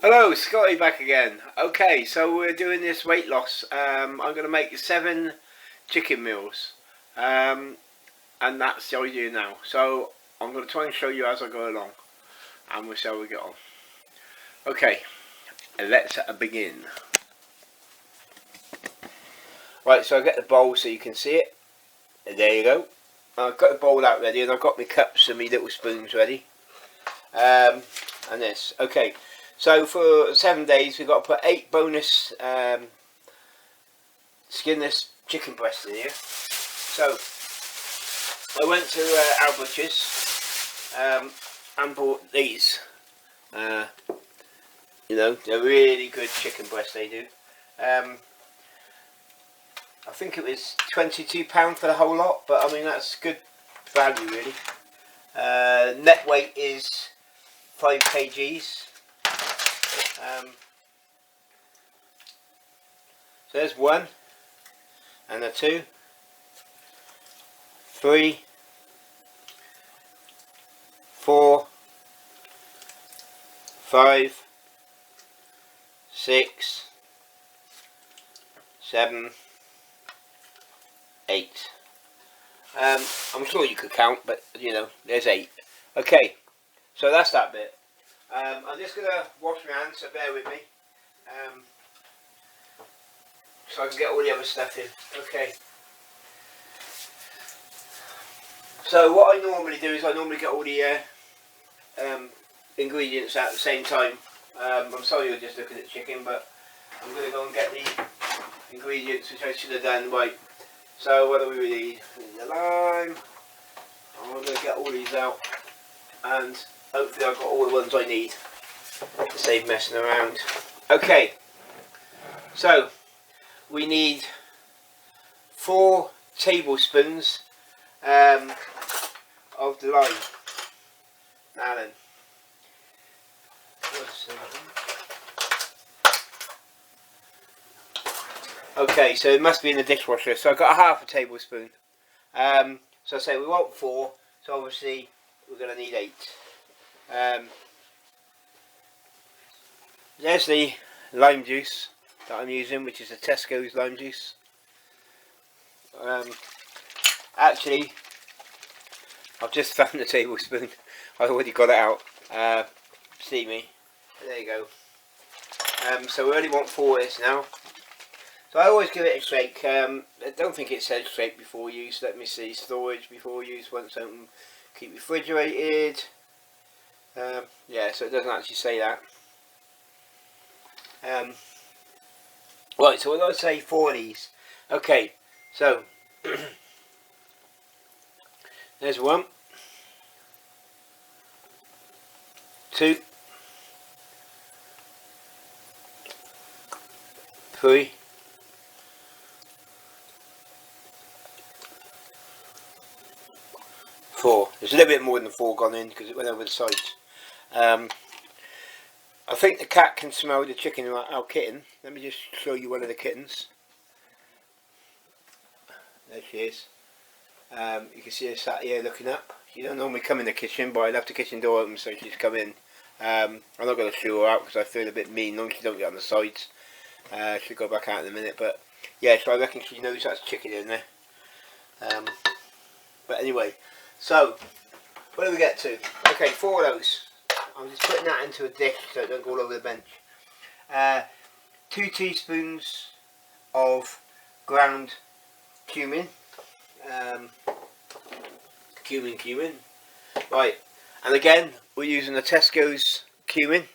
Hello, Scotty back again. Okay, so we're doing this weight loss. I'm going to make 7 chicken meals. And that's the idea now. So I'm going to try and show you as I go along. And we'll see how we get on. Okay, let's begin. Right, so I get the bowl so you can see it. And there you go. I've got the bowl out ready and I've got my cups and my little spoons ready. And this. Okay. So for 7 days we've got to put 8 bonus skinless chicken breasts in here. So I went to our butchers and bought these. You know, they're really good chicken breasts they do. I think it was £22 for the whole lot, but I mean that's good value really. Net weight is 5 kgs. So there's 1 and a 2, 3, 4, 5, 6, 7, 8. I'm sure you could count, but you know, there's 8. Okay, so that's that bit. I'm just going to wash my hands, so bear with me. So I can get all the other stuff in. Okay. So what I normally do is I normally get all the ingredients out at the same time. I'm sorry you're just looking at chicken, but I'm going to go and get the ingredients which I should have done. Right. So what do we need? We need the lime. I'm going to get all these out, and hopefully I've got all the ones I need to save messing around. Okay. So we need 4 tablespoons of the lime. Now then, okay, so it must be in the dishwasher. So I've got a ½ tablespoon. So I say we want 4, so obviously we're going to need 8. There's the lime juice that I'm using, which is a Tesco's lime juice. Actually, I've just found the tablespoon. I already got it out. See me? There you go. So we only want 4 of this now. So I always give it a shake. I don't think it says shake before use. Let me see. Storage before use. Once open, keep refrigerated. Yeah, so it doesn't actually say that. Right, so we're going to say 4 of these. Okay, so there's 1, 2, 3, 4. There's a little bit more than 4 gone in because it went over the sides. I think the cat can smell the chicken in our kitten. Let me just show you one of the kittens. There she is. You can see her sat here looking up. She don't normally come in the kitchen, but I left the kitchen door open so she's come in. I'm not going to shoo her out because I feel a bit mean. Normally she don't get on the sides. She'll go back out in a minute, but yeah, so I reckon she knows that's chicken in there. But anyway, so what do we get to? Okay, 4 of those. I'm just putting that into a dish so it don't go all over the bench. 2 teaspoons of ground cumin. Cumin. Right, and again we're using the Tesco's cumin.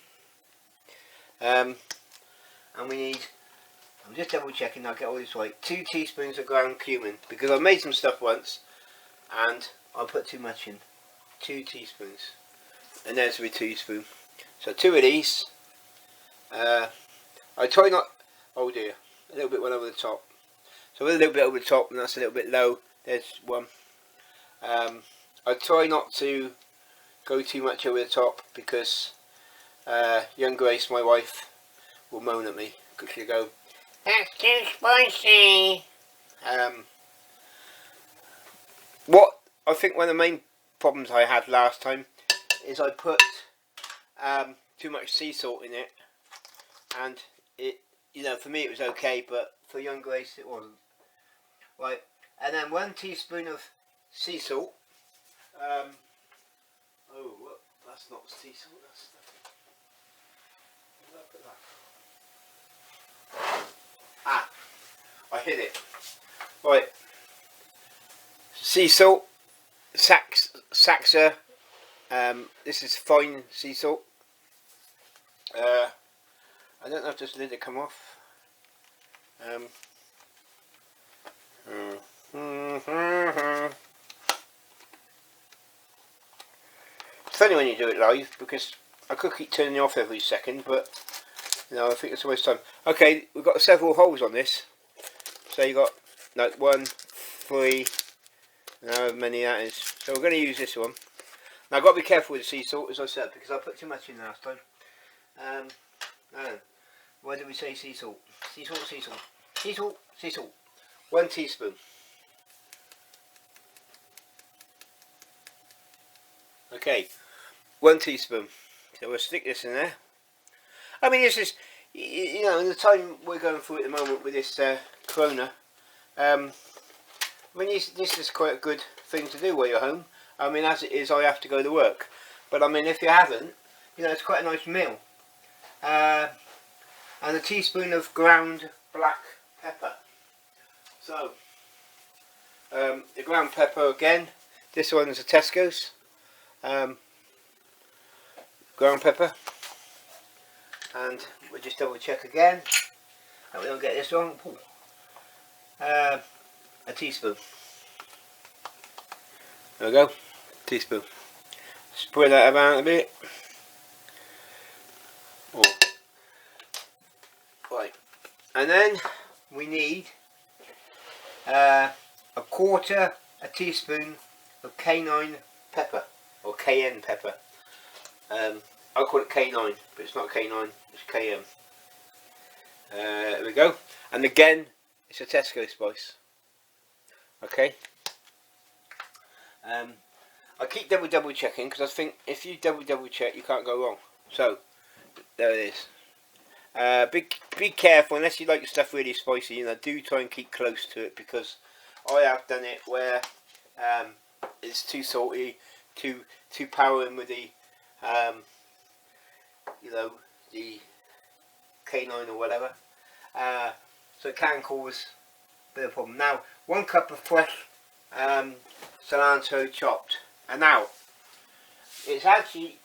And we need, I'm just double checking I get all this right, 2 teaspoons of ground cumin, because I made some stuff once and I put too much in. 2 teaspoons. And there's a teaspoon. So 2 of these. I try not, oh dear, a little bit went over the top. So with a little bit over the top, and that's a little bit low. There's 1. I try not to go too much over the top because young Grace, my wife, will moan at me because she'll go, "That's too spicy." What I think one of the main problems I had last time is I put too much sea salt in it and it, you know, for me it was okay, but for young Grace it wasn't. Right, and then 1 teaspoon of sea salt. Oh, what? That's not sea salt. That's nothing. Where did I put that? Ah, I hit it. Right, sea salt, Saxa. This is fine sea salt. I don't know if this lid will come off. It's funny when you do it live because I could keep turning it off every second, but you know, I think it's a waste of time. Okay, we've got several holes on this. So you got like 1, 3, however many that is. So we're going to use this one. Now I've got to be careful with the sea salt, as I said, because I put too much in last time. No. Why did we say sea salt? Sea salt, sea salt. Sea salt, sea salt. 1 teaspoon. Okay, 1 teaspoon. So we'll stick this in there. I mean, this is, you know, in the time we're going through at the moment with this corona, I mean, this is quite a good thing to do while you're home. I mean, as it is, I have to go to work. But I mean, if you haven't, you know, it's quite a nice meal. And a teaspoon of ground black pepper. So, the ground pepper again, this one is a Tesco's. Ground pepper. And we'll just double check again that we don't get this wrong. A teaspoon. There we go, teaspoon. Spread that about a bit. Oh. Right, and then we need a teaspoon of canine pepper, or cayenne pepper. I call it K9, but it's not K9, it's KM. There we go. And again, it's a Tesco spice. Okay. I keep double checking because I think if you double check, you can't go wrong. So there it is. Be careful unless you like your stuff really spicy. You know, do try and keep close to it because I have done it where it's too salty, too powering with the you know, the K9 or whatever. So it can cause a bit of a problem. Now, 1 cup of fresh cilantro chopped. And now, it's actually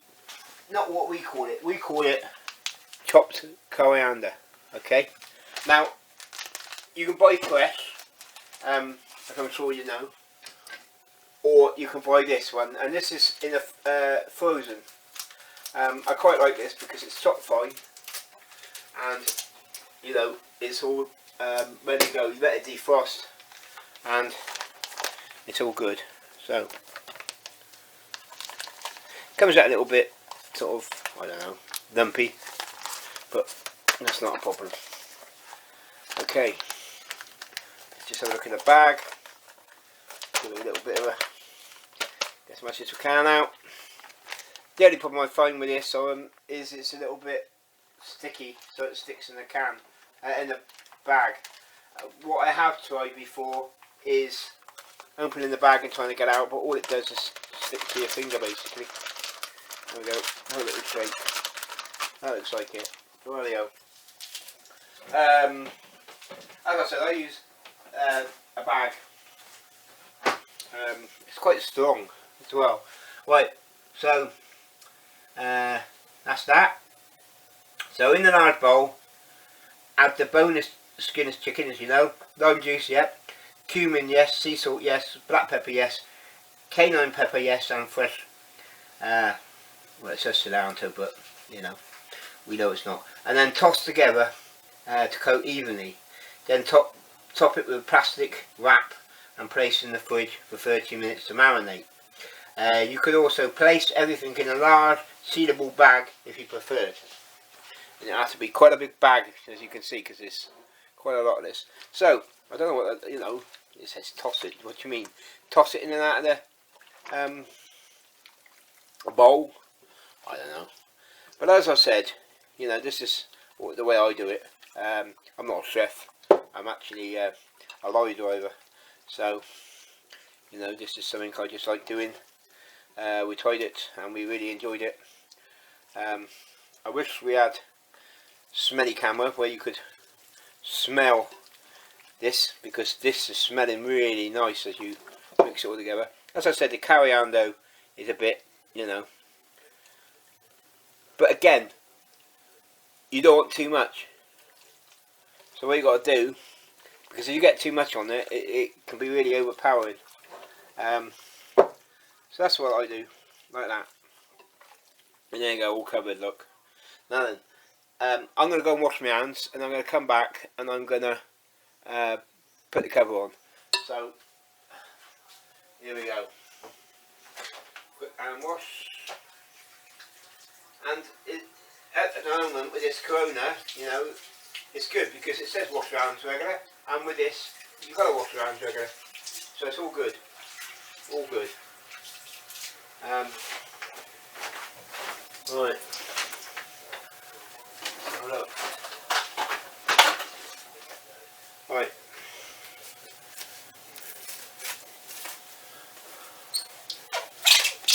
not what we call it. We call it chopped coriander. Okay. Now, you can buy fresh, as I'm sure you know, or you can buy this one, and this is in a frozen. I quite like this because it's chopped fine, and you know it's all ready to go. You let it defrost, and it's all good. So comes out a little bit sort of, I don't know, lumpy, but that's not a problem. Okay, let's just have a look in the bag. Give it a little bit of a, get as much as we can out. The only problem I find with this is it's a little bit sticky, so it sticks in the can, in the bag. What I have tried before is opening the bag and trying to get out, but all it does is stick to your finger basically. There we go, have a little shake. That looks like it. There we go. As I said, I use a bag. It's quite strong as well. Right, so that's that. So in the large bowl, add the bonus skinless chicken, as you know, lime juice, yep, cumin, yes, sea salt, yes, black pepper, yes, canine pepper, yes, and fresh, well it says cilantro, but you know, we know it's not. And then toss together to coat evenly. Then top it with a plastic wrap and place in the fridge for 30 minutes to marinate. You could also place everything in a large sealable bag if you preferred. And it has to be quite a big bag, as you can see, because there's quite a lot of this. So I don't know what, you know, it says toss it. What do you mean? Toss it in and out of the bowl? I don't know. But as I said, you know, this is the way I do it. I'm not a chef. I'm actually a lorry driver. So, you know, this is something I just like doing. We tried it and we really enjoyed it. I wish we had smelly camera where you could smell this, because this is smelling really nice as you mix it all together. As I said, the coriander is a bit, you know, but again, you don't want too much. So what you got to do, because if you get too much on it, it can be really overpowering. So that's what I do, like that. And there you go, all covered, look. Now then, I'm going to go and wash my hands, and I'm going to come back and I'm going to put the cover on. So, here we go. Quick hand wash. And at the moment with this Corona, you know, it's good because it says wash your hands regular, and with this, you've got to wash your hands regular. So it's all good. All good. Right. Have a look. Right.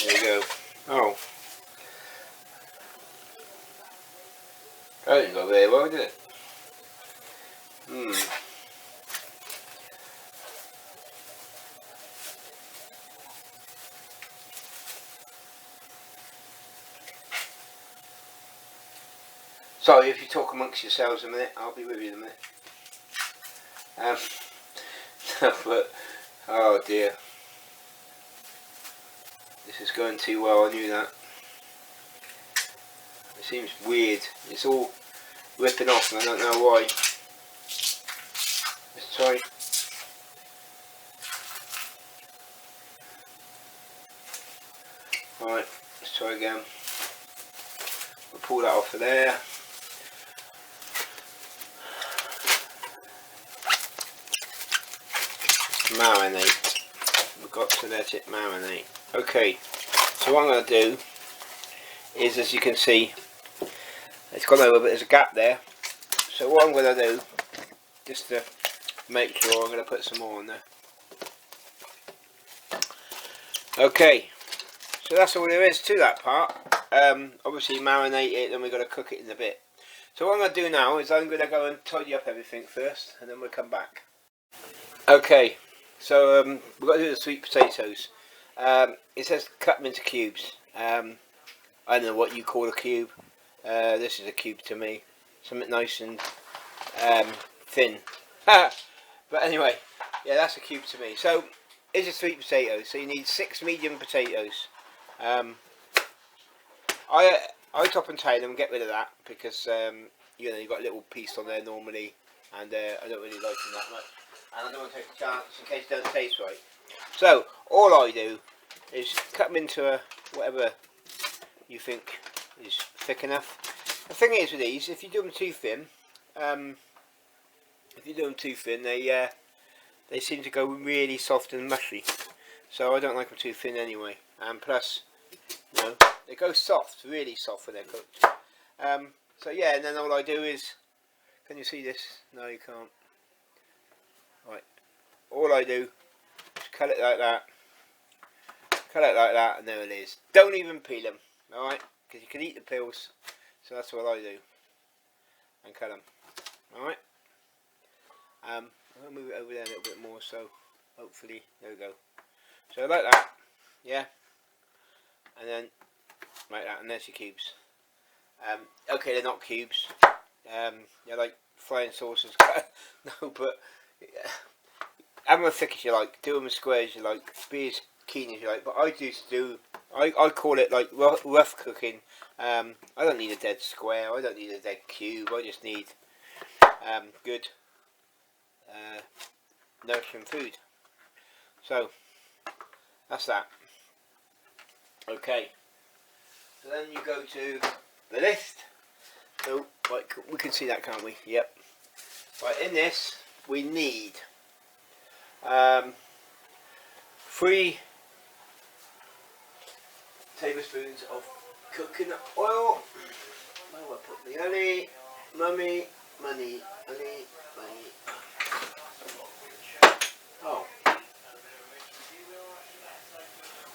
There you go. Oh. That didn't go very well, did it? Sorry if you talk amongst yourselves a minute, I'll be with you in a minute. But, oh dear. This is going too well, I knew that. It seems weird. It's all ripping off and I don't know why. Let's try. Right, let's try again. We'll pull that off of there. Marinate. We've got to let it marinate. Okay, so what I'm going to do is, as you can see, it's gone over, but there's a gap there. So what I'm going to do, just to make sure, I'm going to put some more on there. Okay, so that's all there is to that part. Obviously marinate it, then we've got to cook it in a bit. So what I'm going to do now is I'm going to go and tidy up everything first, and then we'll come back. Okay, so we've got to do the sweet potatoes. It says cut them into cubes. I don't know what you call a cube. This is a cube to me. Something nice and thin. But anyway, yeah, that's a cube to me. So, here's a sweet potato. So you need 6 medium potatoes. I top and tail them and get rid of that because you know, you've got a little piece on there normally, and I don't really like them that much. And I don't want to take a chance in case it doesn't taste right. So, all I do is cut them into a, whatever you think is thick enough. The thing is with these, if you do them too thin, they seem to go really soft and mushy. So I don't like them too thin anyway. And plus, you know, they go soft, really soft when they're cooked. So yeah, and then all I do is, can you see this? No, you can't. Right, all I do is cut it like that. Cut it like that, and there it is. Don't even peel them, alright? Because you can eat the peels. So that's what I do. And cut them. Alright? I'm going to move it over there a little bit more, so hopefully, there we go. So like that, yeah. And then, like that, and there's your cubes. Okay, they're not cubes. They're like flying saucers. No, but have them as thick as you like. Do them as square as you like. Be as keen as you like. But I call it like rough cooking. I don't need a dead square. I don't need a dead cube. I just need good nourishing food. So that's that. Okay. So then you go to the list. So like we can see that, can't we? Yep. Right, in this we need 3 tablespoons of coconut oil. Where will I put the honey? Mummy, money, money, money. Oh.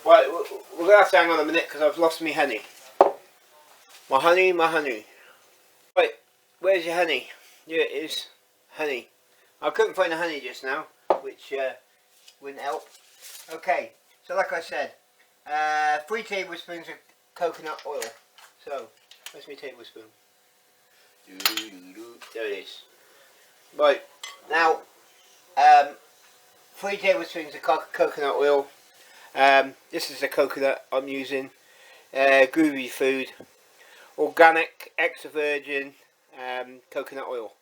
Right, we're going to have to hang on a minute because I've lost me honey. My honey, my honey. Right, where's your honey? Here it is. Honey. I couldn't find the honey just now, which wouldn't help. Okay, so like I said, 3 tablespoons of coconut oil. So, where's my tablespoon? There it is. Right, now, 3 tablespoons of coconut oil. This is the coconut I'm using. Groovy Food. Organic, extra virgin coconut oil.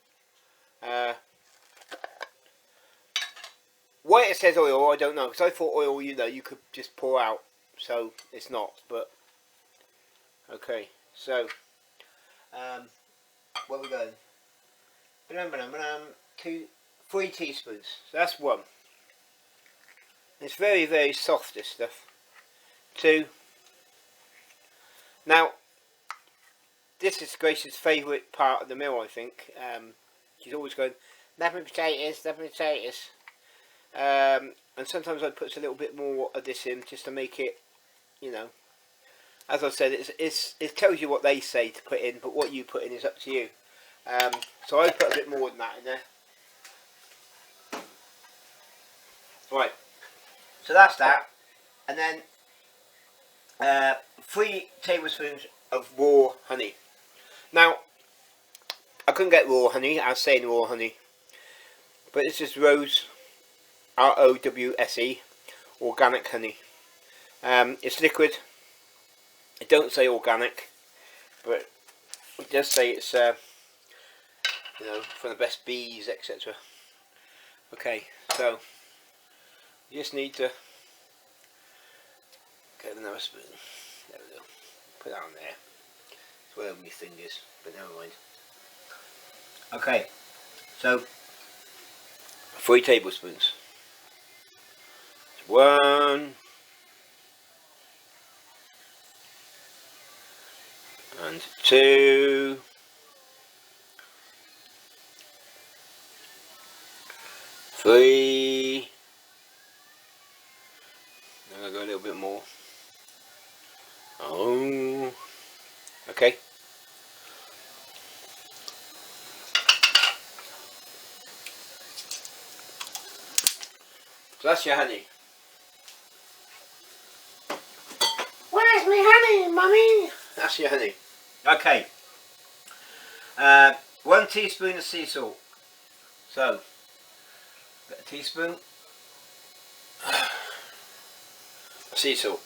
Why it says oil, I don't know, because I thought oil, you know, you could just pour out, so it's not, but okay, so where are we going? 3 teaspoons, so that's 1. It's very, very soft, this stuff. 2. Now, this is Grace's favourite part of the meal, I think. She's always going, napping potatoes, napping potatoes. And sometimes I put a little bit more of this in just to make it, you know, as I said, it tells you what they say to put in, but what you put in is up to you. So I put a bit more than that in there. Right, so that's that. And then 3 tablespoons of raw honey. Now, I couldn't get raw honey, I was saying raw honey, but this is Rose, ROWSE, organic honey. It's liquid. It don't say organic, but it does say it's you know, from the best bees, etc. Okay, so you just need to get another spoon. There we go. Put that on there. It's wherever my thing is, but never mind. Okay, so 3 tablespoons. 1 and 2 3. I'm gonna go a little bit more. Oh, okay. So that's your honey. Where's my honey, mummy? That's your honey. Okay. 1 teaspoon of sea salt. So, got a teaspoon of sea salt.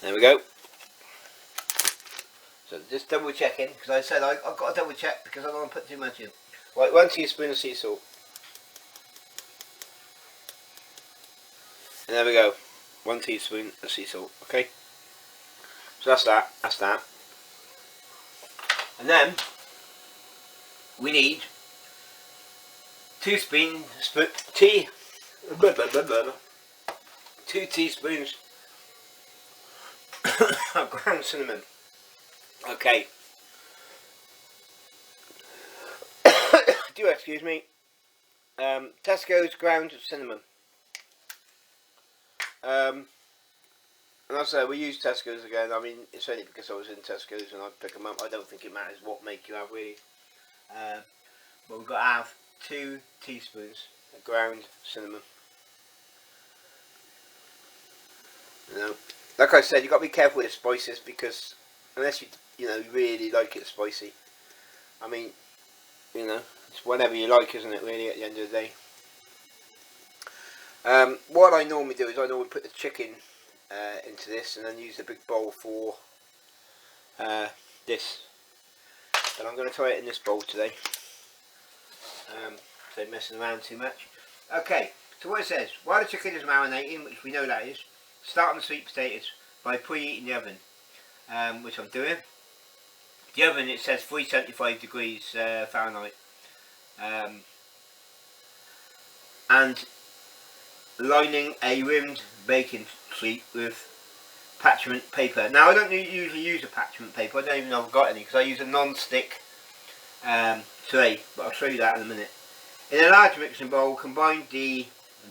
There we go. So just double checking, because I said I've got to double check because I don't want to put too much in. Right, 1 teaspoon of sea salt. And there we go. 1 teaspoon of sea salt. Okay. So that's that. That's that. And then we need 2 teaspoons of ground cinnamon. Okay. Do excuse me. Tesco's ground cinnamon. And I say we use Tesco's again. I mean, it's only because I was in Tesco's and I pick them up. I don't think it matters what make you have really. But we've got to have 2 teaspoons of ground cinnamon. You know, like I said, you've got to be careful with the spices because unless you know, you really like it spicy. I mean, you know, it's whatever you like, isn't it? Really, at the end of the day. What I normally do is I normally put the chicken into this and then use the big bowl for this. But I'm going to try it in this bowl today. So messing around too much. Okay, so what it says, while the chicken is marinating, which we know that is, start on the sweet potatoes by preheating the oven, which I'm doing. The oven, it says 375 degrees Fahrenheit. And lining a rimmed baking sheet with parchment paper. Now I don't usually use a parchment paper, I don't even know if I've got any because I use a non-stick tray, but I'll show you that in a minute. In a large mixing bowl, combine the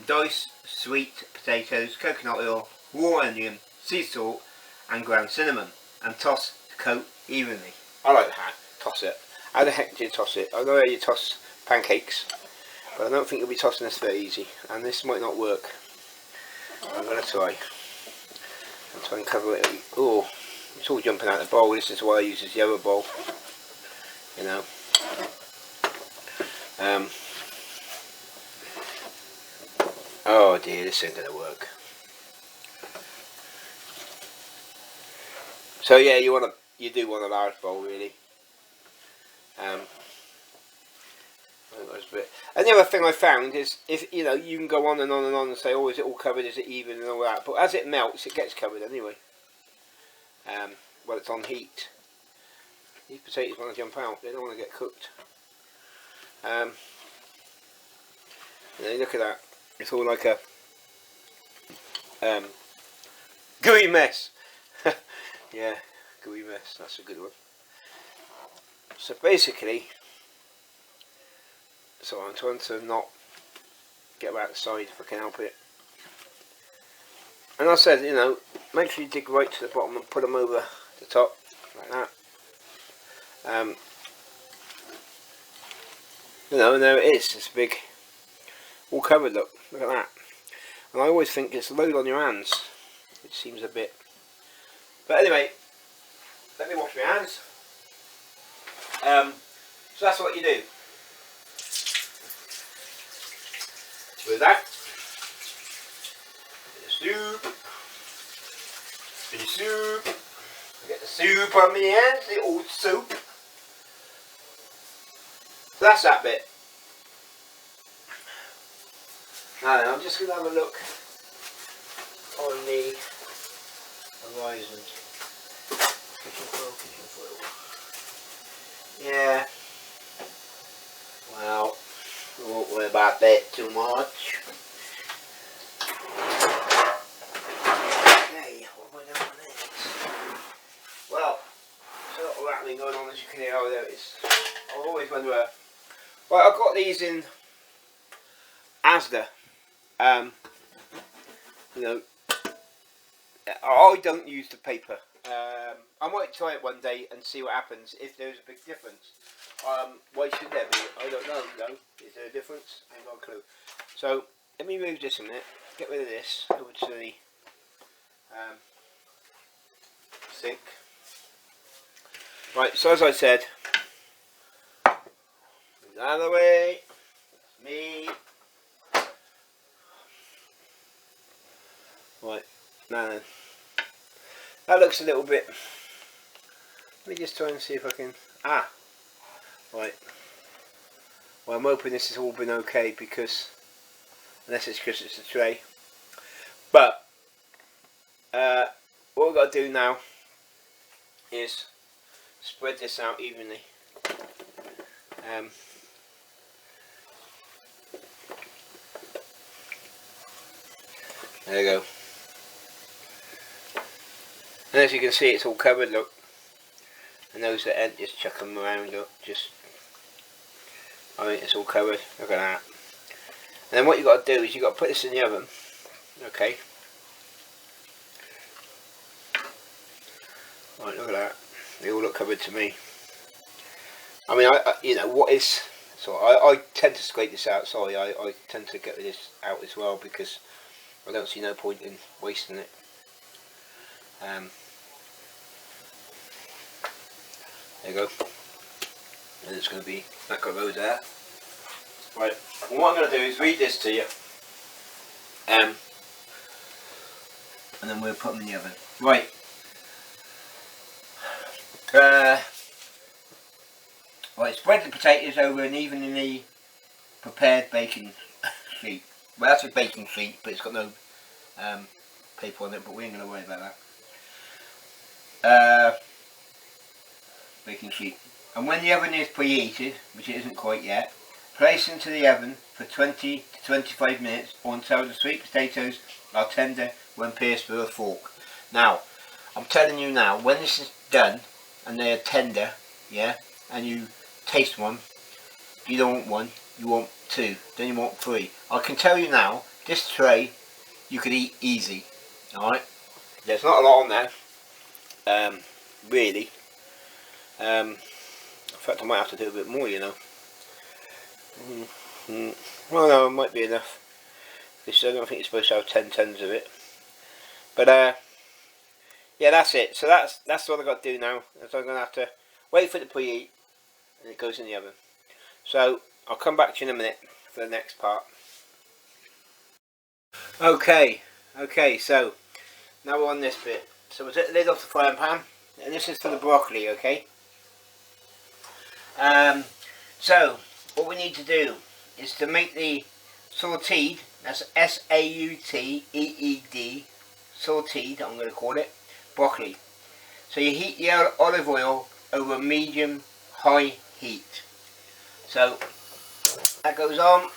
diced sweet potatoes, coconut oil, raw onion, sea salt and ground cinnamon, and toss to coat evenly. I like that. Toss it. How the heck do you toss it? I know how you toss pancakes, but I don't think you'll be tossing this very easy, and this might not work. I'm going to try. I'll try and cover it. Oh, it's all jumping out of the bowl. This is why I use this yellow bowl. You know. Oh dear, this ain't going to work. So yeah, you do want a large bowl really. And the other thing I found is, if you know, you can go on and on and on and say, oh, is it all covered, is it even, and all that, but as it melts it gets covered anyway. Well, it's on heat. These potatoes want to jump out, they don't want to get cooked. You know, look at that, it's all like a gooey mess. Yeah, gooey mess, that's a good one. So basically, so I'm trying to not get them out the side if I can help it. And I said, you know, make sure you dig right to the bottom and put them over the top, like that. You know, and there it is, it's big, all covered, look at that. And I always think it's a load on your hands, which seems a bit, but anyway, let me wash my hands. So that's what you do. With that, bit of soup, get the soup on my hands, the old soup. So that's that bit. Now then, I'm just going to have a look on the horizon. Kitchen foil. Yeah. Well, I won't worry about that too much. Okay, what have I done next? Well, there's a lot of rattling going on, as you can hear. Oh, there it is. I always wonder where. Well, I've got these in Asda. You know, I don't use the paper. I might try it one day and see what happens, if there's a big difference. Why should there be? I don't know, no. Is there a difference? I ain't got a clue. So, let me move this a minute, get rid of this, over to the sink. Right, so as I said, move out of the way, that's me. Right, now then, that looks a little bit, let me just try and see if I can, right, well I'm hoping this has all been okay, because, unless it's because it's a tray, but, what we've got to do now is spread this out evenly. There you go. And as you can see, it's all covered, look. And those that ain't, just chuck them around, look. Just, I think it's all covered. Look at that. And then what you got to do is you got to put this in the oven. Okay. Right, look at that. They all look covered to me. I mean, you know, what is... So I tend to scrape this out. Sorry, I tend to get this out as well, because I don't see no point in wasting it. There you go. And it's going to be that goes there. Right. Well, what I'm going to do is read this to you. And then we'll put them in the oven. Right. Right, spread the potatoes over an evenly prepared baking sheet. Well, that's a baking sheet, but it's got no paper on it, but we ain't going to worry about that. Baking sheet. And when the oven is preheated, which it isn't quite yet, place into the oven for 20 to 25 minutes or until the sweet potatoes are tender when pierced with a fork. Now, I'm telling you now, when this is done and they are tender, yeah, and you taste one. You don't want one, you want two, then you want three. I can tell you now, this tray you could eat easy. Alright? There's not a lot on there. Really. In fact, I might have to do a bit more, you know. Well, no, it might be enough. This, I don't think it's supposed to have 10 tons of it. But, yeah, that's it. So that's what I've got to do now. So I'm going to have to wait for it to preheat, and it goes in the oven. So, I'll come back to you in a minute for the next part. Okay, so, now we're on this bit. So we'll take the lid off the frying pan, and this is for the broccoli, okay? So, what we need to do is to make the sauteed, that's S-A-U-T-E-E-D, sauteed, I'm going to call it, broccoli. So you heat the olive oil over medium-high heat. So, that goes on.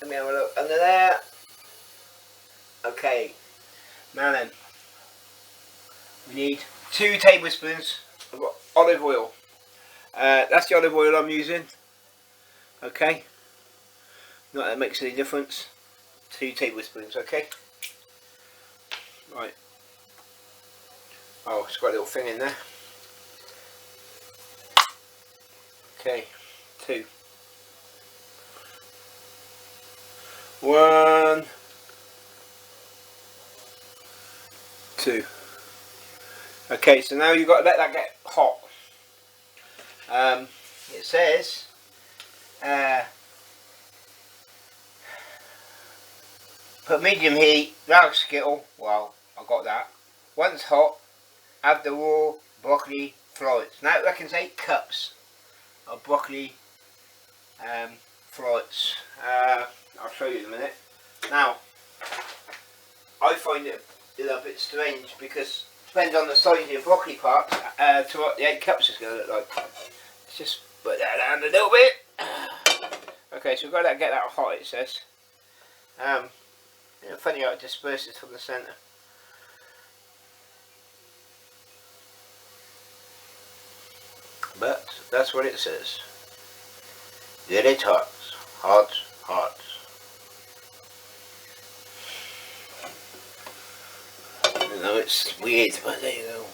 Let me have a look under there. Okay, now then, we need 2 tablespoons of olive oil. That's the olive oil I'm using. Okay, not that it makes any difference. 2 tablespoons, okay. Right. Oh, it's got a little thing in there. Okay, 2. 1, 2. Okay, so now you've got to let that get hot. It says put medium heat, large skittle. Well, I got that. Once hot, add the raw broccoli florets. Now it reckons 8 cups of broccoli florets. I'll show you in a minute. Now, I find it a little bit strange because it depends on the size of your broccoli parts to what the 8 cups is going to look like. Let's just put that down a little bit. Okay, so we've got to get that hot, it says. Funny how it disperses from the centre. But that's what it says. Get it hot. Hot, hot. I know it's weird, but there you go.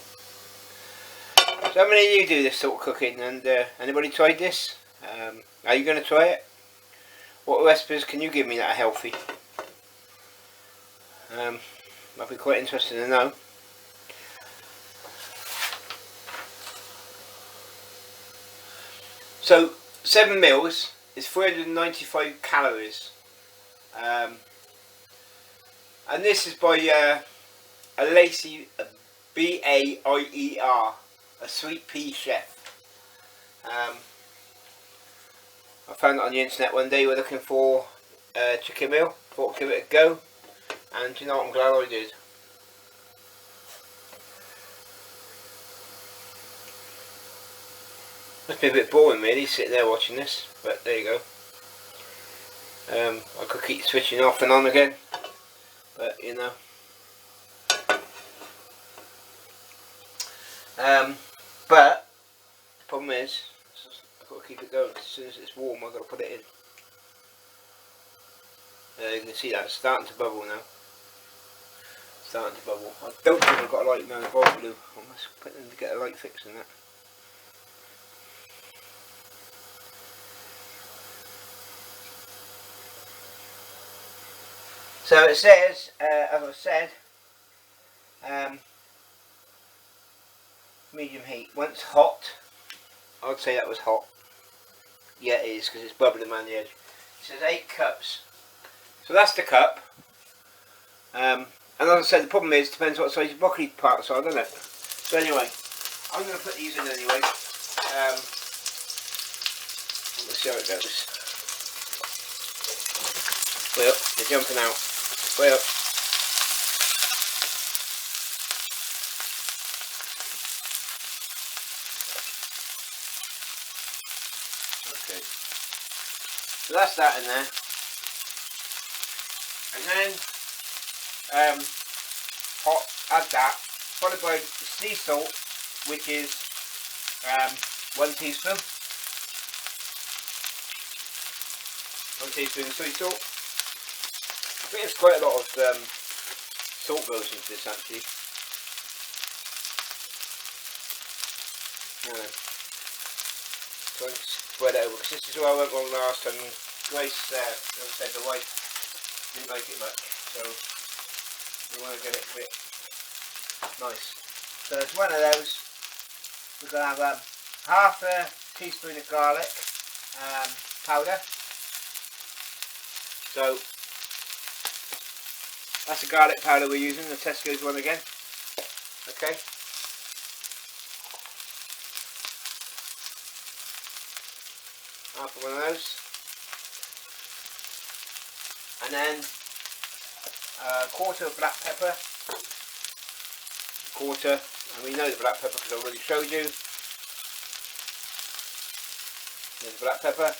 So how many of you do this sort of cooking, and anybody tried this? Are you going to try it? What recipes can you give me that are healthy? Might be quite interesting to know. So 7 meals is 395 calories, and this is by a Lacey B-A-I-E-R, a sweet pea chef. I found it on the internet one day. We're looking for a chicken meal. Thought I'd give it a go, and you know what, I'm glad I did. Must be a bit boring really, sitting there watching this, but there you go. I could keep switching off and on again, but you know. But the problem is, I've got to keep it going, because as soon as it's warm I've got to put it in. You can see that it's starting to bubble now. Starting to bubble. I don't think I've got a light now involved blue. I must put in to get a light fix in that. So it says, as I said, medium heat. Once hot, I would say that was hot. Yeah, it is, because it's bubbling around the edge. It says 8 cups. So that's the cup. And as I said, the problem is, it depends what size your broccoli parts are, doesn't it? So anyway, I'm going to put these in anyway. Let's see how it goes. Way up, they're jumping out. Way up. Okay. So that's that in there. And then hot, add that, followed by sea salt, which is 1 teaspoon. 1 teaspoon of soy salt. I think there's quite a lot of salt goes into this actually. Try and spread it over, because this is where I went wrong last time. Grace, as I said, the wife didn't like it much, so we want to get it a bit nice. So it's one of those. We're going to have half a teaspoon of garlic powder. So that's the garlic powder we're using, the Tesco's one again. Okay. Half of one of those. And then a quarter of black pepper. Quarter, and we know the black pepper because I already showed you. There's the black pepper.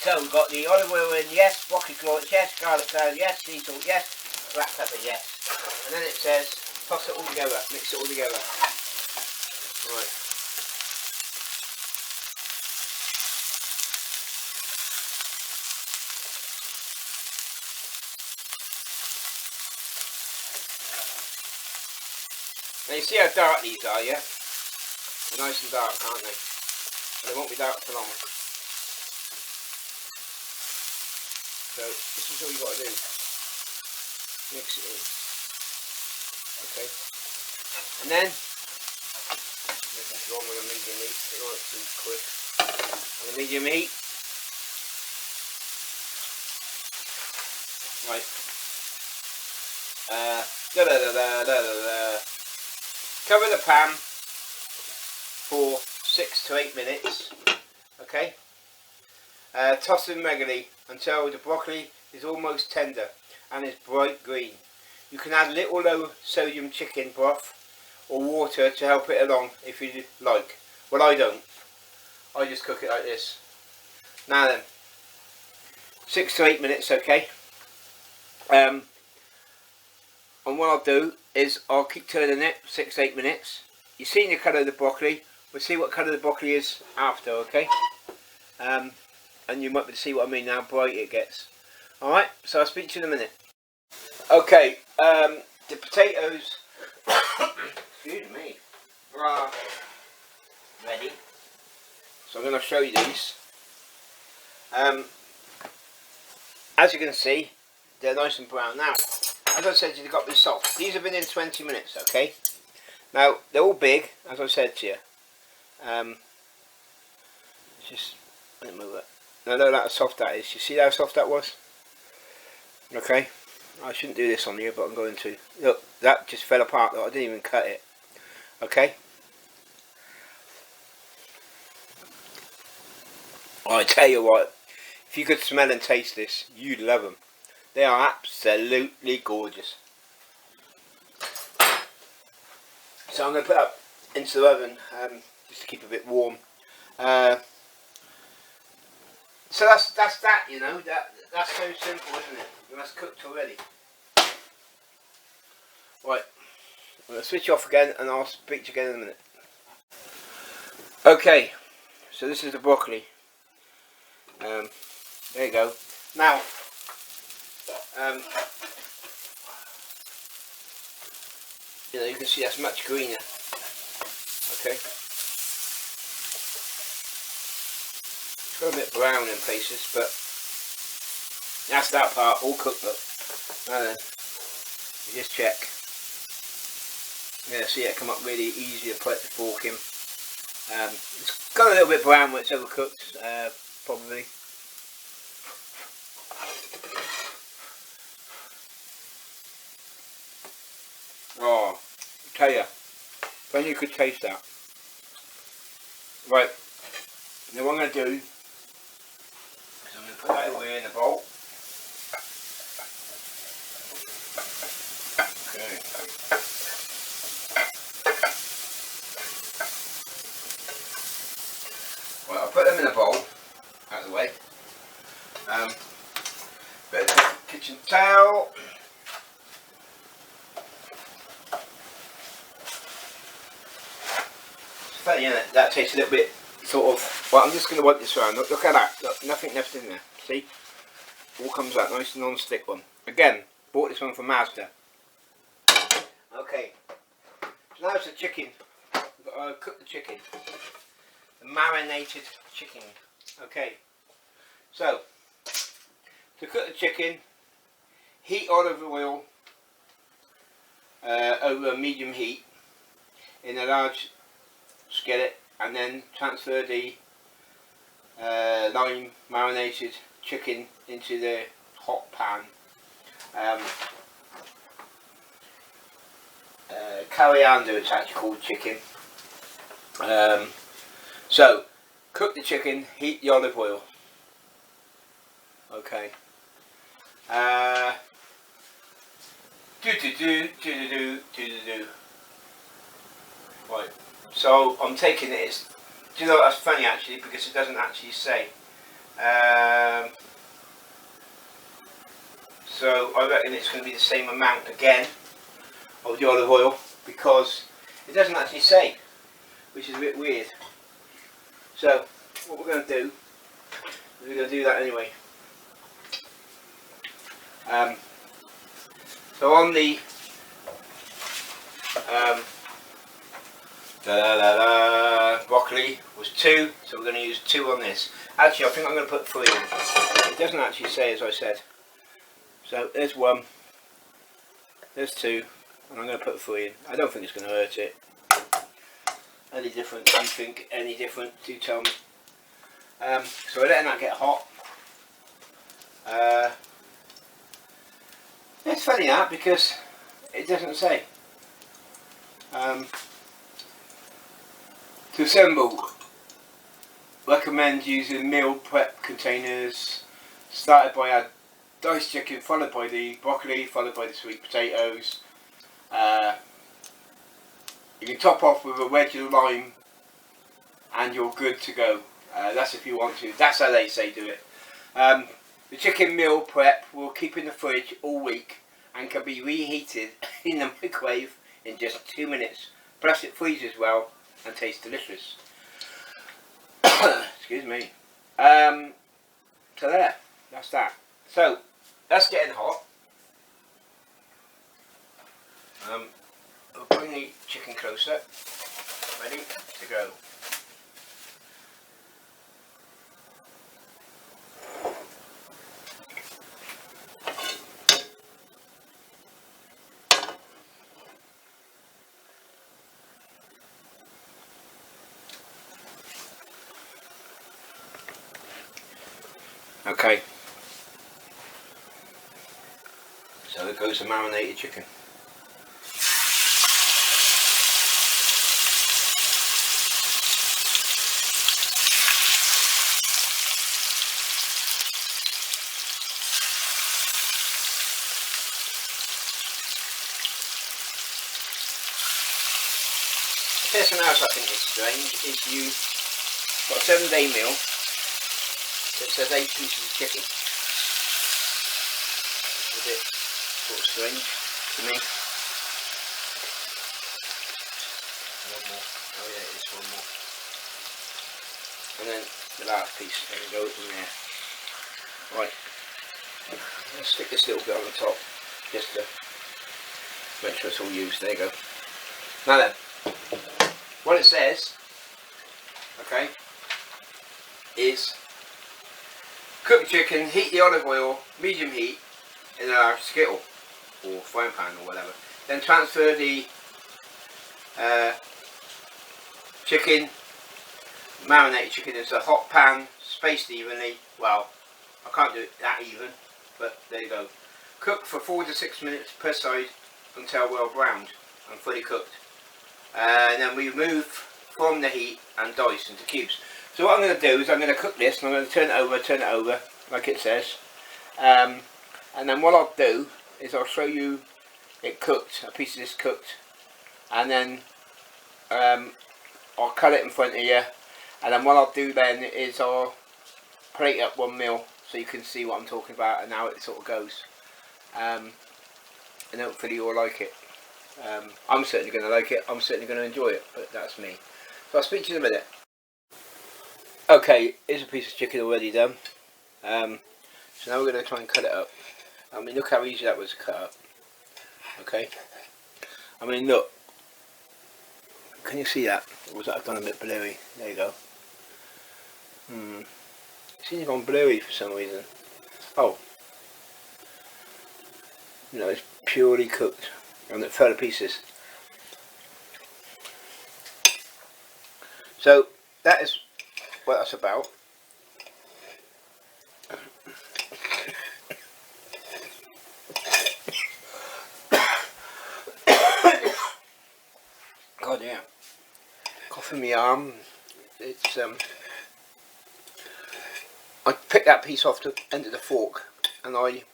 So we've got the olive oil in, yes, broccoli florets, yes, garlic powder, yes, sea salt, yes, black pepper, yes. And then it says toss it all together, mix it all together. Right. Now you see how dark these are, yeah? They're nice and dark, aren't they? And they won't be dark for long. So this is all you got to do. Mix it in. Okay. And then this is wrong with a medium heat. I don't want it too quick. On a medium heat. Right. Cover the pan for 6 to 8 minutes. Okay. Toss them regularly until the broccoli is almost tender and is bright green. You can add little low sodium chicken broth or water to help it along if you like. Well, I don't. I just cook it like this. Now then, 6 to 8 minutes, okay. And what I'll do is I'll keep turning it 6 to 8 minutes. You've seen the colour of the broccoli. We'll see what colour the broccoli is after, okay. And you might be able to see what I mean, how bright it gets. Alright, so I'll speak to you in a minute. Okay, the potatoes, excuse me, are ready. So I'm going to show you these. As you can see, they're nice and brown. Now, as I said to you, they've got to be soft. These have been in 20 minutes, okay? Now, they're all big, as I said to you. Just, let me move it. Now look at how soft that is. You see how soft that was? Okay. I shouldn't do this on here, but I'm going to. Look, that just fell apart though. I didn't even cut it. Okay. I tell you what, if you could smell and taste this, you'd love them. They are absolutely gorgeous. So I'm going to put that into the oven just to keep it a bit warm. So that's that, you know. That's so simple, isn't it? And that's cooked already. Right, I'm going to switch off again and I'll speak to you again in a minute. Okay, so this is the broccoli. There you go. Now, you know, you can see that's much greener. Okay. It's got a bit brown in places, but that's that part all cooked up. Now then, you just check. Yeah, see it come up really easy to put the fork in. It's got a little bit brown when it's overcooked, probably. Oh, I tell you, if only you could taste that. Right, now what I'm going to do is I'm going to put that away in the bowl. Okay. Well, I'll put them in a bowl, out of the way. Bit of kitchen towel. Funny, isn't it? That tastes a little bit sort of, well, I'm just going to wipe this around. Look at that, look, nothing left in there, see? All comes out nice and non-stick one. Again, bought this one from Mazda. Okay, so now it's the chicken. We've got to cook the chicken. The marinated chicken. Okay, so to cook the chicken, heat olive oil over medium heat in a large skillet, and then transfer the lime marinated chicken into the hot pan. Coriander, it's actually called chicken. So cook the chicken, heat the olive oil. Okay. Right. So I'm taking it. Do you know what, that's funny actually, because it doesn't actually say. So I reckon it's going to be the same amount again of the olive oil, because it doesn't actually say, which is a bit weird. So what we're going to do is we're going to do that anyway. So on the broccoli was 2, so we're going to use 2 on this. Actually, I think I'm going to put 3 in. It doesn't actually say, as I said. So there's 1, there's 2, and I'm going to put 3 in. I don't think it's going to hurt it. Any different? Do you think any different? Do tell me. So we're letting that get hot. It's funny that, because it doesn't say. To assemble, recommend using meal prep containers. Started by add diced chicken, followed by the broccoli, followed by the sweet potatoes. You can top off with a wedge of lime and you're good to go. That's if you want to. That's how they say do it. The chicken meal prep will keep in the fridge all week and can be reheated in the microwave in just 2 minutes. Plus it freezes well and tastes delicious. Excuse me. So there, that's that. So that's getting hot. We'll bring the chicken closer. Ready to go. Okay, so there goes the marinated chicken. There's something else I think is strange, is you got a 7-day meal that says 8 pieces of chicken. It's a bit sort of strange to me. One more. Oh yeah, it is one more. And then the last piece, there we go, in there. Right, let's stick this little bit on the top, just to make sure it's all used. There you go. Now then, what it says, okay, is cook the chicken, heat the olive oil, medium heat, in a large skittle or frying pan or whatever. Then transfer the chicken, marinated chicken, into a hot pan, spaced evenly. Well, I can't do it that even, but there you go. Cook for 4 to 6 minutes per side until well browned and fully cooked. And then we remove from the heat and dice into cubes. So what I'm going to do is I'm going to cook this, and I'm going to turn it over like it says. And then what I'll do is I'll show you it cooked, a piece of this cooked, and then I'll cut it in front of you. And then what I'll do then is I'll plate up one meal so you can see what I'm talking about and how it sort of goes. And hopefully you'll like it. I'm certainly going to like it. I'm certainly going to enjoy it, but that's me. So I'll speak to you in a minute. Okay, here's a piece of chicken already done. So now we're going to try and cut it up. I mean, look how easy that was to cut up. Okay. I mean, look. Can you see that? Or was that done a bit blurry? There you go. It seems gone blurry for some reason. Oh. No, it's purely cooked and it fell to pieces. So that is what that's about. God, yeah. Cough in my arm. It's I picked that piece off the end of the fork and I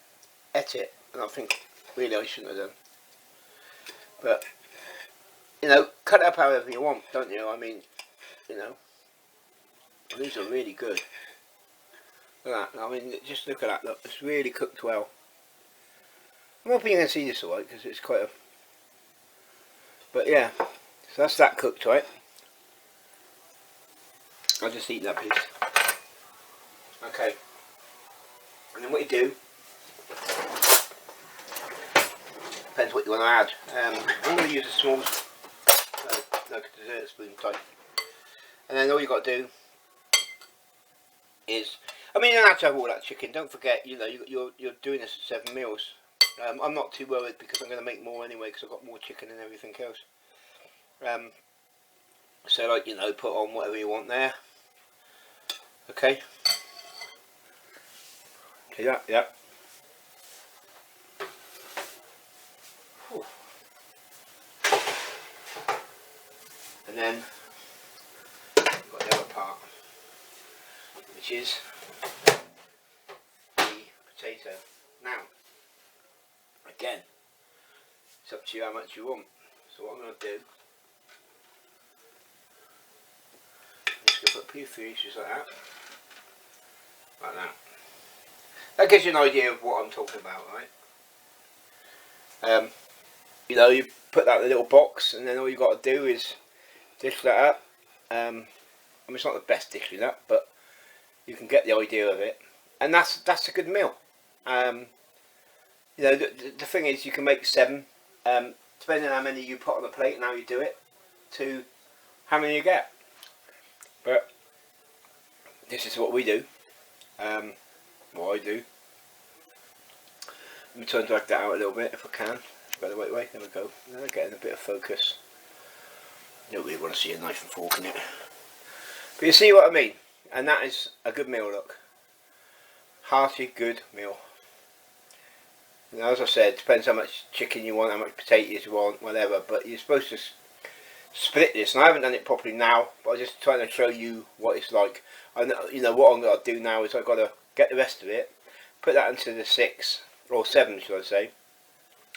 ate it, and I think really I shouldn't have done. But you know, cut it up however you want, don't you? I mean, you know, these are really good. Look at that. I mean, just look at that. Look, it's really cooked well. I'm hoping you can see this alright because it's quite a. But yeah, so that's that cooked, right? I'll just eat that piece. Okay. And then what you do, depends what you want to add. I'm going to use a small, like a dessert spoon type. And then all you got to do is, I mean, you don't have to have all that chicken. Don't forget, you know, you're doing this at 7 meals. I'm not too worried because I'm going to make more anyway because I've got more chicken and everything else. So like, you know, put on whatever you want there. Okay. See that? Yeah. Whew. And then we've got the other part, which is the potato. Now, again, it's up to you how much you want. So what I'm going to do, I'm just going to put a few pieces like that. Like that. That gives you an idea of what I'm talking about, right? You know, you put that in a little box, and then all you got to do is dish that up. I mean, it's not the best dishing up, but you can get the idea of it, and that's a good meal. You know, the thing is, you can make 7, depending on how many you put on the plate and how you do it, to how many you get. But this is what we do. What I do. Let me try and drag that out a little bit if I can. Go the right way. There we go. Now getting a bit of focus. You don't really want to see a knife and fork in it. But you see what I mean? And that is a good meal, look. Hearty, good meal. Now, as I said, depends how much chicken you want, how much potatoes you want, whatever. But you're supposed to split this. And I haven't done it properly now, but I'm just trying to show you what it's like. And you know what I'm going to do now is I've got to get the rest of it, put that into the 6 or 7, should I say,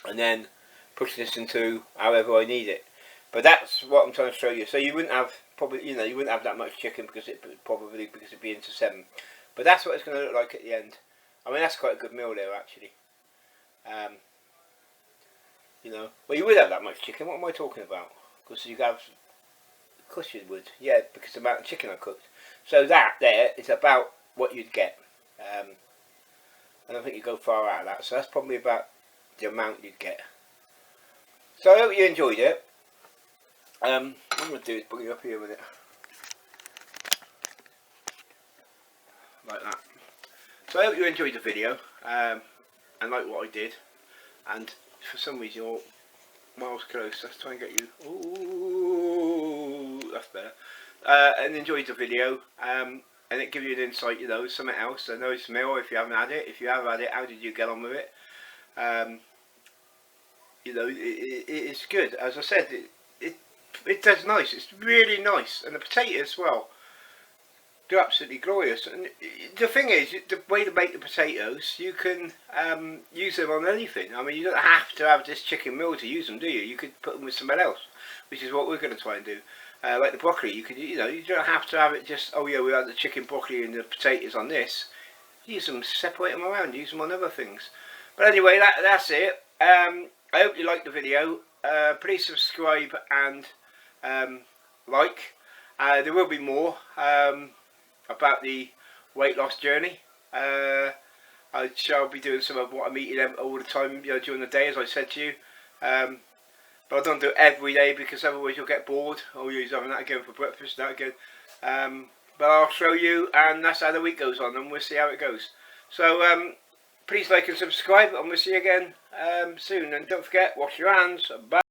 and then push this into however I need it. But that's what I'm trying to show you. So you wouldn't have probably, you know, you wouldn't have that much chicken because it'd be into 7. But that's what it's going to look like at the end. I mean, that's quite a good meal there actually. You know, well, you would have that much chicken. What am I talking about? Because you have, of course you would. Yeah, because the amount of chicken I cooked. So that there is about what you'd get. I don't think you go far out of that. So that's probably about the amount you'd get. So I hope you enjoyed it. What I'm going to do is bring you up here with it. Like that. So I hope you enjoyed the video. And like what I did. And for some reason you're miles close. Let's try and get you. Ooh, that's better. And enjoyed the video. And it gives you an insight, you know, something else. I know it's meal if you haven't had it. If you have had it, how did you get on with it? You know, it's good. As I said, it does nice. It's really nice, and the potatoes as well. They're absolutely glorious. And the thing is, the way to make the potatoes, you can use them on anything. I mean, you don't have to have this chicken meal to use them, do you? You could put them with something else, which is what we're going to try and do. Like the broccoli, you could, you know, you don't have to have it just, oh yeah, we have the chicken, broccoli and the potatoes on this. Use them, separate them around, use them on other things. But anyway, that's it. I hope you liked the video. Please subscribe and like. There will be more. about the weight loss journey. I shall be doing some of what I'm eating all the time, you know, during the day, as I said to you. But I don't do it every day because otherwise you'll get bored. Or you're having that again for breakfast, that again. But I'll show you, and that's how the week goes on, and we'll see how it goes. So please like and subscribe, and we'll see you again soon. And don't forget, wash your hands. Bye.